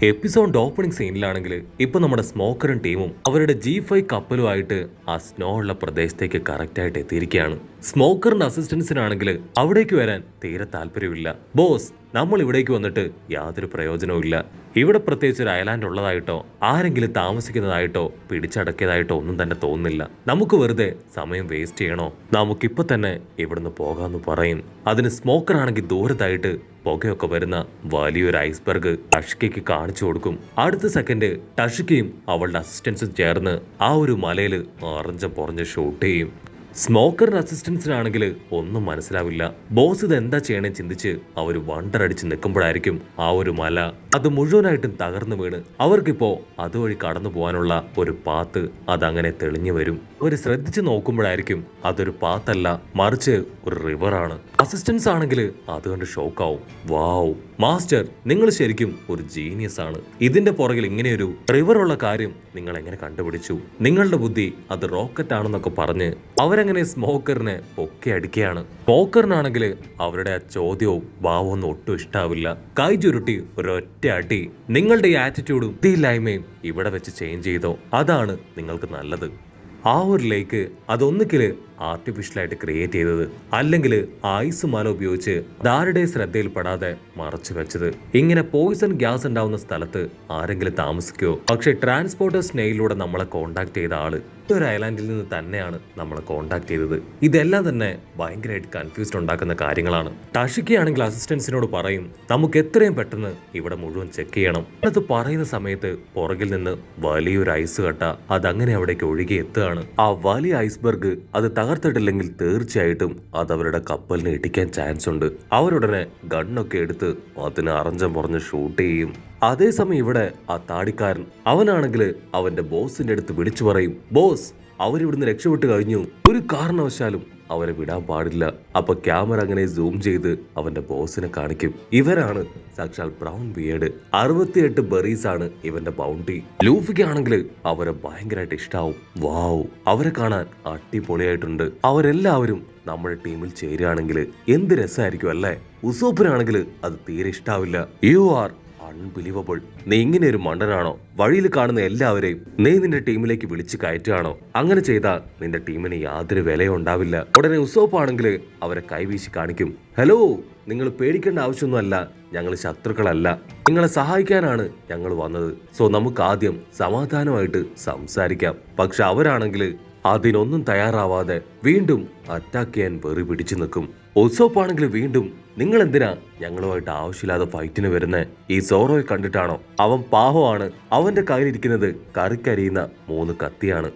Episode opening സീനിലാണെങ്കിൽ ഇപ്പൊ നമ്മുടെ സ്മോക്കറും ടീമും അവരുടെ G5 കപ്പലുമായിട്ട് ആ സ്നോ ഉള്ള പ്രദേശത്തേക്ക് കറക്റ്റ് ആയിട്ട് എത്തിയിരിക്കുകയാണ്. സ്മോക്കറിന്റെ അസിസ്റ്റൻസിനാണെങ്കിൽ അവിടേക്ക് വരാൻ തീരെ താല്പര്യമില്ല. ബോസ്, നമ്മൾ ഇവിടേക്ക് വന്നിട്ട് യാതൊരു പ്രയോജനവും ഇല്ല. ഇവിടെ പ്രത്യേകിച്ച് ഒരു ഐലാൻഡ് ഉള്ളതായിട്ടോ ആരെങ്കിലും താമസിക്കുന്നതായിട്ടോ പിടിച്ചടക്കിയതായിട്ടോ ഒന്നും തന്നെ തോന്നുന്നില്ല. നമുക്ക് വെറുതെ സമയം വേസ്റ്റ് ചെയ്യണോ? നമുക്കിപ്പോ തന്നെ ഇവിടുന്ന് പോകാമെന്ന് പറയും. അതിന് സ്മോക്കർ ആണെങ്കിൽ ദൂരത്തായിട്ട് പുകയൊക്കെ വരുന്ന വലിയൊരു ഐസ്ബർഗ് ടഷിക്കയ്ക്ക് കാണിച്ചു കൊടുക്കും. അടുത്ത സെക്കൻഡ് ടഷിക്കയും അവളുടെ അസിസ്റ്റൻസും ചേർന്ന് ആ ഒരു മലയിൽ പൊറഞ്ഞ് ഷൂട്ട് ചെയ്യും. സ്മോക്കറിന്റെ അസിസ്റ്റൻസിനാണെങ്കിൽ ഒന്നും മനസ്സിലാവില്ല. ബോസ് ഇത് എന്താ ചെയ്യണേ ചിന്തിച്ച് അവർ വണ്ടറടിച്ച് നിൽക്കുമ്പോഴായിരിക്കും ആ ഒരു മല അത് മുഴുവനായിട്ടും തകർന്നു വീണ് അവർക്കിപ്പോ അതുവഴി കടന്നു പോകാനുള്ള ഒരു പാത്ത് അതങ്ങനെ തെളിഞ്ഞു വരും. അവർ ശ്രദ്ധിച്ചു നോക്കുമ്പോഴായിരിക്കും അതൊരു പാത്തല്ല, മറിച്ച് ഒരു റിവറാണ്. അസിസ്റ്റൻസ് ആണെങ്കിൽ അതുകൊണ്ട് ഷോക്കാവും. വാവ് മാസ്റ്റർ, നിങ്ങൾ ശരിക്കും ഒരു ജീനിയസ് ആണ്. ഇതിന്റെ പുറകിൽ ഇങ്ങനെയൊരു റിവറുള്ള കാര്യം നിങ്ങൾ എങ്ങനെ കണ്ടുപിടിച്ചു? നിങ്ങളുടെ ബുദ്ധി അത് റോക്കറ്റ് ആണെന്നൊക്കെ പറഞ്ഞ് അവരങ്ങനെ സ്മോക്കറിനെ പൊക്കി അടിക്കുകയാണ്. സ്മോക്കറിനാണെങ്കിൽ അവരുടെ ആ ചോദ്യവും ഭാവവും ഒന്നും ഒട്ടും ഇഷ്ടാവില്ല. കൈ ചുരുട്ടി ഒരൊറ്റ അടി. നിങ്ങളുടെ ഈ ആറ്റിറ്റ്യൂഡും ബുദ്ധിയില്ലായ്മയും ഇവിടെ വെച്ച് ചേഞ്ച് ചെയ്തോ, അതാണ് നിങ്ങൾക്ക് നല്ലത്. ആ ഒരു ലേക്ക് അതൊന്നിക്കല് ആർട്ടിഫിഷ്യലായിട്ട് ക്രിയേറ്റ് ചെയ്തത്, അല്ലെങ്കിൽ ഐസ് മല ഉപയോഗിച്ച് ആരുടെ ശ്രദ്ധയിൽപ്പെടാതെ മറച്ചു വെച്ചത്. ഇങ്ങനെ പോയിസൺ ഗ്യാസ് ഉണ്ടാവുന്ന സ്ഥലത്ത് ആരെങ്കിലും താമസിക്കുമോ? പക്ഷെ ട്രാൻസ്പോർട്ടർ സ്നെയിലൂടെ നമ്മളെ കോണ്ടാക്ട് ചെയ്ത ആള് ഒരു ഐലാൻഡിൽ നിന്ന് തന്നെയാണ് നമ്മളെ കോണ്ടാക്ട് ചെയ്തത്. ഇതെല്ലാം തന്നെ ഭയങ്കരമായിട്ട് കൺഫ്യൂസ്ഡ് ഉണ്ടാക്കുന്ന കാര്യങ്ങളാണ്. ടഷിക്കയാണെങ്കിൽ അസിസ്റ്റൻസിനോട് പറയും, നമുക്ക് എത്രയും പെട്ടെന്ന് ഇവിടെ മുഴുവൻ ചെക്ക് ചെയ്യണം. അത് പറയുന്ന സമയത്ത് പുറകിൽ നിന്ന് വലിയൊരു ഐസ് കട്ട അതങ്ങനെ അവിടേക്ക് ഒഴുകി എത്തുകയാണ്. ആ വലിയ ഐസ്ബർഗ് അത് തകർത്തിട്ടില്ലെങ്കിൽ തീർച്ചയായിട്ടും അത് അവരുടെ കപ്പലിനെ ഇടിക്കാൻ ചാൻസ് ഉണ്ട്. അവരുടനെ ഗണ്ണൊക്കെ എടുത്ത് അതിന് പുറഞ്ഞ് ഷൂട്ട് ചെയ്യും. അതേസമയം ഇവിടെ ആ താടിക്കാരൻ അവനാണെങ്കിൽ അവന്റെ ബോസിന്റെ അടുത്ത് വിളിച്ചു പറയും, ബോസ്, അവരിവിടുന്ന് രക്ഷപ്പെട്ട് കഴിഞ്ഞു, ഒരു കാരണവശാലും അവരെ വിടാൻ പാടില്ല. അപ്പൊ ക്യാമറ അങ്ങനെ സൂം ചെയ്ത് അവന്റെ ബോസിനെ കാണിക്കും. ഇവരാണ് സാക്ഷാൽ ബ്രൗൺ ബിയേർഡ്. 68 ബെറീസ് ആണ് ഇവന്റെ ബൗണ്ടി. ലൂഫിക്കാണെങ്കിൽ അവരെ ഭയങ്കരമായിട്ട് ഇഷ്ടാവും. വാവ്, അവരെ കാണാൻ അടിപൊളിയായിട്ടുണ്ട്. അവരെല്ലാവരും നമ്മുടെ ടീമിൽ ചേരുകയാണെങ്കിൽ എന്ത് രസമായിരിക്കും അല്ലേ? ഉസോപ്പിനാണെങ്കിൽ അത് തീരെ ഇഷ്ടാവില്ല. You are unbelievable. നീ ഇങ്ങനെ ഒരു മണ്ടനാണോ? വഴിയിൽ കാണുന്ന എല്ലാവരെയും നീ നിന്റെ ടീമിലേക്ക് വിളിച്ച് കയറ്റുകയാണോ? അങ്ങനെ ചെയ്താൽ നിന്റെ ടീമിന് യാതൊരു വിലയും ഉണ്ടാവില്ല. ഉടനെ ഉസോപ്പ് ആണെങ്കിൽ അവരെ കൈവീശി കാണിക്കും, ഹലോ, നിങ്ങൾ പേടിക്കേണ്ട ആവശ്യമൊന്നുമല്ല, ഞങ്ങൾ ശത്രുക്കളല്ല, നിങ്ങളെ സഹായിക്കാനാണ് ഞങ്ങൾ വന്നത്. സോ നമുക്ക് ആദ്യം സമാധാനമായിട്ട് സംസാരിക്കാം. പക്ഷെ അവരാണെങ്കിൽ അതിനൊന്നും തയ്യാറാവാതെ വീണ്ടും അറ്റാക്ക് ചെയ്യാൻ വെറി പിടിച്ചു നിൽക്കും. ഉസോപ്പാണെങ്കിൽ വീണ്ടും, നിങ്ങൾ എന്തിനാ ഞങ്ങളുമായിട്ട് ആവശ്യമില്ലാതെ ഫൈറ്റിന് വരുന്നേ? ഈ സോറോയെ കണ്ടിട്ടാണോ? അവൻ പാവമാണ്. അവന്റെ കയ്യിലിരിക്കുന്നത് കറിക്കരിയുന്ന 3 കത്തിയാണ്.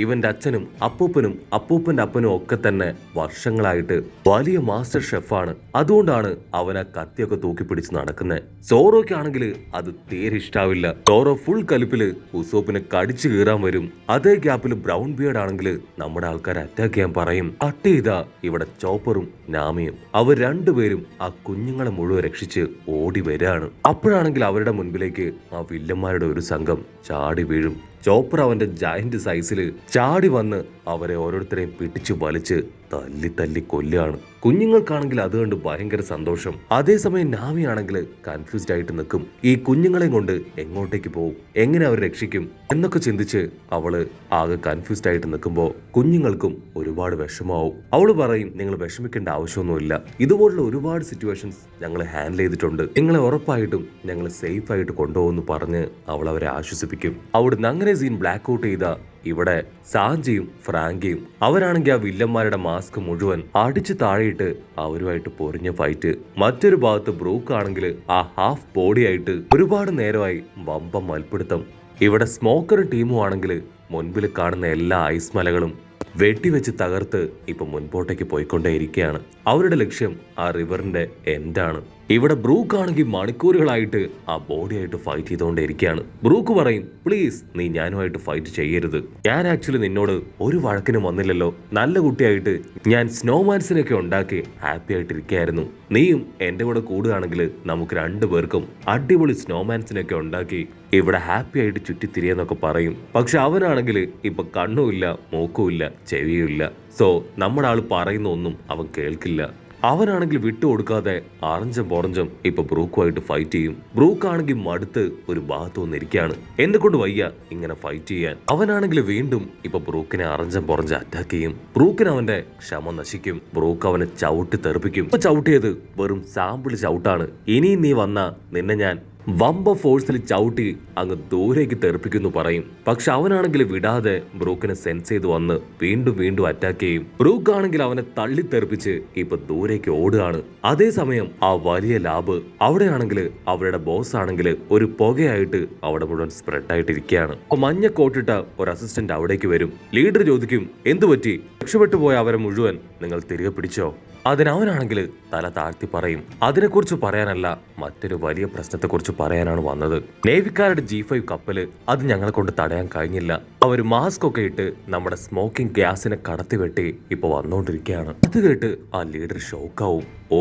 ഇവന്റെ അച്ഛനും അപ്പൂപ്പനും അപ്പൂപ്പന്റെ അപ്പനും ഒക്കെ തന്നെ വർഷങ്ങളായിട്ട് വലിയ മാസ്റ്റർ ഷെഫാണ്. അതുകൊണ്ടാണ് അവൻ ആ കത്തിയൊക്കെ തൂക്കിപ്പിടിച്ച് നടക്കുന്നത്. സോറോയ്ക്കാണെങ്കിൽ അത് തീരെ ഇഷ്ടാവില്ല. സോറോ ഫുൾ കലിപ്പില് ഉസോപ്പിനെ കടിച്ചു കീറാൻ വരും. അതേ ഗ്യാപ്പിൽ ബ്രൗൺ ബിയർഡ് ആണെങ്കിൽ നമ്മുടെ ആൾക്കാരെ അറ്റാക്ക് ചെയ്യാൻ പറയും. കട്ട് ചെയ്താ ഇവിടെ ചോപ്പറും നാമിയും അവർ രണ്ടുപേരും ആ കുഞ്ഞുങ്ങളെ മുഴുവൻ രക്ഷിച്ച് ഓടി വരികയാണ്. അപ്പോഴാണെങ്കിൽ അവരുടെ മുൻപിലേക്ക് ആ വില്ലന്മാരുടെ ഒരു സംഘം ചാടി വീഴും. ചോപ്പർ അവന്റെ ജയന്റ് സൈസിൽ ചാടി വന്ന് അവരെ ഓരോരുത്തരെയും പിടിച്ചു വലിച്ച് തല്ലി തല്ലി കൊല്ലുകയാണ്. കുഞ്ഞുങ്ങൾക്കാണെങ്കിൽ അത് കണ്ട് ഭയങ്കര സന്തോഷം. അതേസമയം നാമി ആണെങ്കിൽ കൺഫ്യൂസ്ഡ് ആയിട്ട് നിൽക്കും. ഈ കുഞ്ഞുങ്ങളെയും കൊണ്ട് എങ്ങോട്ടേക്ക് പോകും, എങ്ങനെ അവർ രക്ഷിക്കും എന്നൊക്കെ ചിന്തിച്ച് അവള് ആകെ കൺഫ്യൂസ്ഡ് ആയിട്ട് നിൽക്കുമ്പോൾ കുഞ്ഞുങ്ങൾക്കും ഒരുപാട് വിഷമാവും. അവള് പറയും, നിങ്ങൾ വിഷമിക്കേണ്ട ആവശ്യമൊന്നുമില്ല, ഇതുപോലുള്ള ഒരുപാട് സിറ്റുവേഷൻസ് ഞങ്ങൾ ഹാൻഡിൽ ചെയ്തിട്ടുണ്ട്, നിങ്ങളെ ഉറപ്പായിട്ടും ഞങ്ങൾ സേഫ് ആയിട്ട് കൊണ്ടുപോകുമെന്ന് പറഞ്ഞ് അവൾ അവരെ ആശ്വസിപ്പിക്കും. അവിടുന്ന് അങ്ങനെ സീൻ ബ്ലാക്ക് ഔട്ട് ചെയ്ത ഇവിടെ സാഞ്ചിയും ഫ്രാങ്കിയും അവരാണെങ്കിൽ ആ വില്ലന്മാരുടെ മാസ്ക് മുഴുവൻ അടിച്ചു താഴെയിട്ട് അവരുമായിട്ട് പൊരിഞ്ഞ ഫൈറ്റ്. മറ്റൊരു ഭാഗത്ത് ബ്രൂക്ക് ആണെങ്കിൽ ആ ഹാഫ് ബോഡി ആയിട്ട് ഒരുപാട് നേരമായി വമ്പം മൽപ്പിടുത്തം. ഇവിടെ സ്മോക്കറും ടീമും ആണെങ്കിൽ മുൻപിൽ കാണുന്ന എല്ലാ ഐസ് മലകളും വെട്ടിവെച്ച് തകർത്ത് ഇപ്പൊ മുൻപോട്ടേക്ക് പോയിക്കൊണ്ടേയിരിക്കുകയാണ്. അവരുടെ ലക്ഷ്യം ആ റിവറിന്റെ എൻഡാണ്. ഇവിടെ ബ്രൂക്ക് ആണെങ്കിൽ മണിക്കൂറുകളായിട്ട് ആ ബോഡിയായിട്ട് ഫൈറ്റ് ചെയ്തുകൊണ്ടേയിരിക്കുകയാണ്. ബ്രൂക്ക് പറയും, പ്ലീസ് നീ ഞാനുമായിട്ട് ഫൈറ്റ് ചെയ്യരുത്. ഞാൻ ആക്ച്വലി നിന്നോട് ഒരു വഴക്കിനും വന്നില്ലല്ലോ. നല്ല കുട്ടിയായിട്ട് ഞാൻ സ്നോമാൻസിനൊക്കെ ഉണ്ടാക്കി ഹാപ്പി ആയിട്ടിരിക്കുകയായിരുന്നു. നീയും എന്റെ കൂടെ കൂടുകയാണെങ്കിൽ നമുക്ക് 2 പേർക്കും അടിപൊളി സ്നോമാൻസിനൊക്കെ ഉണ്ടാക്കി ഇവിടെ ഹാപ്പി ആയിട്ട് ചുറ്റിത്തിരിയെന്നൊക്കെ പറയും. പക്ഷെ അവനാണെങ്കിൽ ഇപ്പൊ കണ്ണുമില്ല, മൂക്കുമില്ല, ചെവിയുമില്ല. സോ നമ്മുടെ ആൾ പറയുന്ന ഒന്നും അവൻ കേൾക്കില്ല. അവനാണെങ്കിൽ വിട്ടുകൊടുക്കാതെ അറഞ്ചം പൊറഞ്ചം ഇപ്പൊ ബ്രൂക്കുമായിട്ട് ഫൈറ്റ് ചെയ്യും. ബ്രൂക്ക് ആണെങ്കിൽ മടുത്ത് ഒരു ഭാഗത്ത് വന്നിരിക്കുകയാണ്. എന്നെക്കൊണ്ട് വയ്യ ഇങ്ങനെ ഫൈറ്റ് ചെയ്യാൻ. അവനാണെങ്കിൽ വീണ്ടും ഇപ്പൊ ബ്രൂക്കിനെ അറഞ്ചം പൊറഞ്ച് അറ്റാക്ക് ചെയ്യും. ബ്രൂക്കിന് അവന്റെ ക്ഷമ നശിക്കും. ബ്രൂക്ക് അവനെ ചവിട്ടി തെറിപ്പിക്കും. ഇപ്പൊ ചവിട്ടിയത് വെറും സാമ്പിൾ ചവിട്ടാണ്. ഇനിയും നീ വന്ന നിന്നെ ഞാൻ വമ്പ ഫോഴ്സിൽ ചവിട്ടി അങ്ങ് ദൂരേക്ക് തെറിപ്പിക്കുന്നു പറയും. പക്ഷെ അവനാണെങ്കിൽ വിടാതെ ബ്രൂക്കിനെ സെൻസ് ചെയ്ത് വന്ന് വീണ്ടും വീണ്ടും അറ്റാക്ക് ചെയ്യും. ബ്രൂക്ക് ആണെങ്കിൽ അവനെ തള്ളി തെറിപ്പിച്ച് ഇപ്പൊ ദൂരേക്ക് ഓടുകയാണ്. അതേസമയം ആ വലിയ ലാബ് അവിടെയാണെങ്കിൽ അവരുടെ ബോസ് ആണെങ്കിൽ ഒരു പുകയായിട്ട് അവിടെ മുഴുവൻ സ്പ്രെഡ് ആയിട്ടിരിക്കുകയാണ്. അപ്പൊ മഞ്ഞ കോട്ടിട്ട ഒരു അസിസ്റ്റന്റ് അവിടേക്ക് വരും. ലീഡർ ചോദിക്കും, എന്തു പറ്റി? രക്ഷപ്പെട്ടു പോയ അവരെ മുഴുവൻ നിങ്ങൾ തിരികെ പിടിച്ചോ? അതിനവനാണെങ്കിൽ തല താഴ്ത്തി പറയും, അതിനെക്കുറിച്ച് പറയാനല്ല, മറ്റൊരു വലിയ പ്രശ്നത്തെക്കുറിച്ച് പറയാനാണ് വന്നത്. നേവിക്കാരുടെ G5 കപ്പല് അത് ഞങ്ങളെ കൊണ്ട് തടയാൻ കഴിഞ്ഞില്ല. അവർ മാസ്ക് ഒക്കെ ഇട്ട് നമ്മുടെ സ്മോക്കിംഗ് ഗ്യാസിനെ കടത്തിവെട്ടി ഇപ്പൊ വന്നുകൊണ്ടിരിക്കുകയാണ്. അത് കേട്ട് ആ ലീഡർ ഷോക്കാവും. ഓ,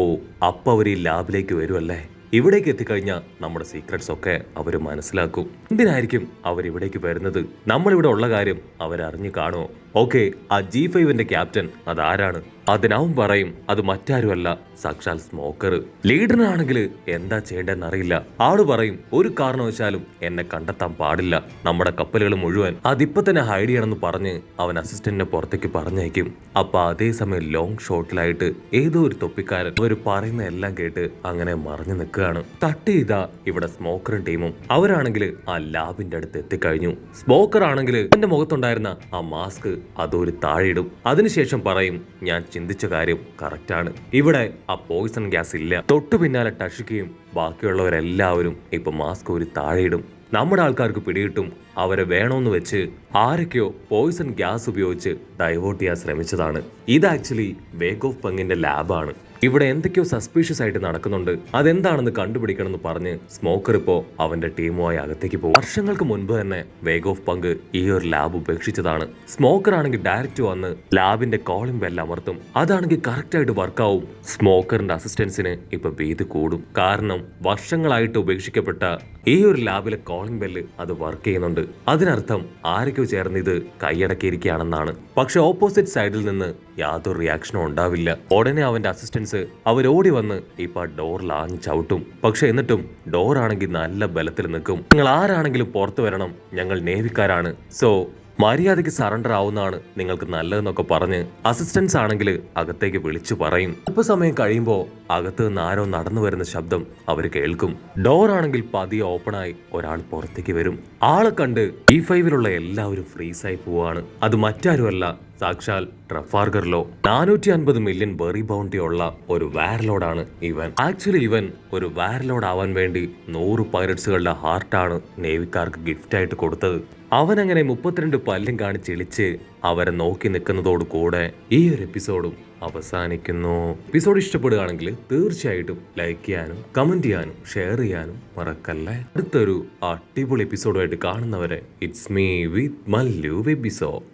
അപ്പൊ അവർ ഈ ലാബിലേക്ക് വരുമല്ലേ? ഇവിടേക്ക് എത്തിക്കഴിഞ്ഞാൽ നമ്മുടെ സീക്രട്സ് ഒക്കെ അവർ മനസ്സിലാക്കും. എന്തിനായിരിക്കും അവരിവിടേക്ക് വരുന്നത്? നമ്മളിവിടെ ഉള്ള കാര്യം അവരറിഞ്ഞു കാണുമോ? ഓക്കെ, ആ G5ന്റെ ക്യാപ്റ്റൻ അതാരാണ്? അതിനവൻ പറയും, അത് മറ്റാരുമല്ല, സാക്ഷാൽ സ്മോക്കർ. ലീഡറിനാണെങ്കിൽ എന്താ ചെയ്യേണ്ടതെന്നറിയില്ല. ആള് പറയും, ഒരു കാരണവശാലും എന്നെ കണ്ടെത്താൻ പാടില്ല. നമ്മുടെ കപ്പലുകൾ മുഴുവൻ അതിപ്പോ തന്നെ ഹൈഡ് ചെയ്യണമെന്ന് പറഞ്ഞ് അവൻ അസിസ്റ്റന്റിനെ പുറത്തേക്ക് പറഞ്ഞയക്കും. അപ്പൊ അതേസമയം ലോങ് ഷോട്ടിലായിട്ട് ഏതോ ഒരു തൊപ്പിക്കാരൻ അവർ പറയുന്ന എല്ലാം കേട്ട് അങ്ങനെ മറിഞ്ഞു നിൽക്കുകയാണ്. തട്ട് ചെയ്താ ഇവിടെ സ്മോക്കറും ടീമും അവരാണെങ്കിൽ ആ ലാബിന്റെ അടുത്ത് എത്തിക്കഴിഞ്ഞു. സ്മോക്കർ ആണെങ്കിൽ എന്റെ മുഖത്തുണ്ടായിരുന്ന ആ മാസ്ക് അതൊരു താഴെയിടും. അതിനുശേഷം പറയും, ഞാൻ ചിന്തിച്ച കാര്യം കറക്റ്റാണ്. ഇവിടെ ആ പോയിസൺ ഗ്യാസ് ഇല്ല. തൊട്ടു പിന്നാലെ ടഷിക്കയും ബാക്കിയുള്ളവരെല്ലാവരും ഇപ്പൊ മാസ്ക് ഒരു താഴെയിടും. നമ്മുടെ ആൾക്കാർക്ക് പിടികിട്ടും. അവരെ വേണമെന്ന് വെച്ച് ആരൊക്കെയോ പോയിസൺ ഗ്യാസ് ഉപയോഗിച്ച് ഡൈവേർട്ട് ചെയ്യാൻ ശ്രമിച്ചതാണ്. ഇത് ആക്ച്വലി വേഗ് ഓഫ് പങ്ങിന്റെ ലാബാണ്. ഇവിടെ എന്തൊക്കെയോ സസ്പീഷ്യസ് ആയിട്ട് നടക്കുന്നുണ്ട്. അതെന്താണെന്ന് കണ്ടുപിടിക്കണം എന്ന് പറഞ്ഞ് സ്മോക്കർ ഇപ്പോ അവന്റെ ടീമുമായി അകത്തേക്ക് പോകും. വർഷങ്ങൾക്ക് മുൻപ് തന്നെ വേഗ് ഓഫ് പങ്ക് ഈ ഒരു ലാബ് ഉപേക്ഷിച്ചതാണ്. സ്മോക്കർ ആണെങ്കിൽ ഡയറക്റ്റ് വന്ന് ലാബിന്റെ കോളിംഗ് ബെൽ അമർത്തും. അതാണെങ്കിൽ കറക്റ്റ് ആയിട്ട് വർക്കാവും. സ്മോക്കറിന്റെ അസിസ്റ്റൻസിന് ഇപ്പൊ ഭീതി കൂടും. കാരണം വർഷങ്ങളായിട്ട് ഉപേക്ഷിക്കപ്പെട്ട ഈ ഒരു ലാബിലെ കോളിംഗ് ബെല്ല് അത് വർക്ക് ചെയ്യുന്നുണ്ട്. അതിനർത്ഥം ആരൊക്കെ ചേർന്ന് ഇത് കൈയടക്കിയിരിക്കുകയാണെന്നാണ്. പക്ഷെ ഓപ്പോസിറ്റ് സൈഡിൽ നിന്ന് യാതൊരു റിയാക്ഷനും ഉണ്ടാവില്ല. ഉടനെ അവന്റെ അസിസ്റ്റൻസ് അവരോടി വന്ന് ഇപ്പൊ ഡോറിൽ ആഞ്ഞ് ചവിട്ടും. പക്ഷെ എന്നിട്ടും ഡോർ ആണെങ്കിൽ നല്ല ബലത്തിൽ നിൽക്കും. നിങ്ങൾ ആരാണെങ്കിലും പുറത്തു വരണം, ഞങ്ങൾ നേവിക്കാരാണ്, സോ മര്യാദയ്ക്ക് സറണ്ടർ ആവുന്നതാണ് നിങ്ങൾക്ക് നല്ലതെന്നൊക്കെ പറഞ്ഞ് അസിസ്റ്റൻസ് ആണെങ്കിൽ അകത്തേക്ക് വിളിച്ചു പറയും. അല്പസമയം കഴിയുമ്പോൾ അകത്ത് നിന്ന് ആരോ നടന്നു വരുന്ന ശബ്ദം അവർ കേൾക്കും. ഡോർ ആണെങ്കിൽ പതിയെ ഓപ്പണായി ഒരാൾ പുറത്തേക്ക് വരും. ആളെ കണ്ട് G5ലുള്ള എല്ലാവരും ഫ്രീസായി പോവാണ്. അത് മറ്റാരുമല്ല, സാക്ഷാൽ ട്രഫാർഗറിലോ 450 മില്യൺ ബെറി ബൗണ്ടി ഉള്ള ഒരു വാർലോഡാണ് ഇവൻ. ആക്ച്വലി ഇവൻ ഒരു വാർലോഡ് ആവാൻ വേണ്ടി 100 പൈററ്റ്സുകളുടെ ഹാർട്ടാണ് നേവിക്കാർക്ക് ഗിഫ്റ്റ് ആയിട്ട് കൊടുത്തത്. അവനങ്ങനെ 32 പല്ലും കാണിച്ചിളിച്ച് അവരെ നോക്കി നിൽക്കുന്നതോട് കൂടെ ഈ ഒരു എപ്പിസോഡും അവസാനിക്കുന്നു. എപ്പിസോഡ് ഇഷ്ടപ്പെടുകയാണെങ്കിൽ തീർച്ചയായിട്ടും ലൈക്ക് ചെയ്യാനും കമന്റ് ചെയ്യാനും ഷെയർ ചെയ്യാനും മറക്കല്ലേ. അടുത്തൊരു അടിപൊളി എപ്പിസോഡുമായിട്ട് കാണുന്നവരെ it's me with Mallu episode.